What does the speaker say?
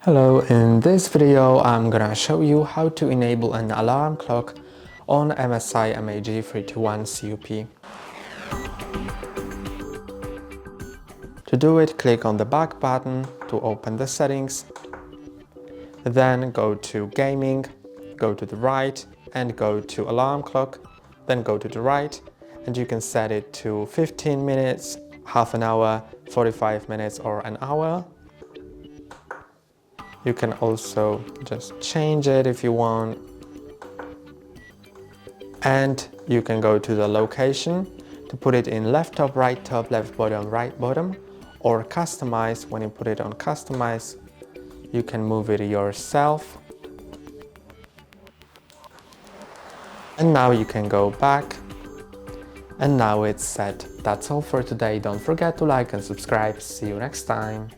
Hello, in this video I'm gonna show you how to enable an alarm clock on MSI MAG 321 CUP. To do it, click on the back button to open the settings, then go to gaming, go to the right and go to alarm clock, then go to the right and you can set it to 15 minutes, half an hour, 45 minutes or an hour. You can also just change it if you want. And you can go to the location to put it in left top, right top, left bottom, right bottom, or customize. When you put it on customize, you can move it yourself. And now you can go back. And now it's set. That's all for today. Don't forget to like and subscribe. See you next time.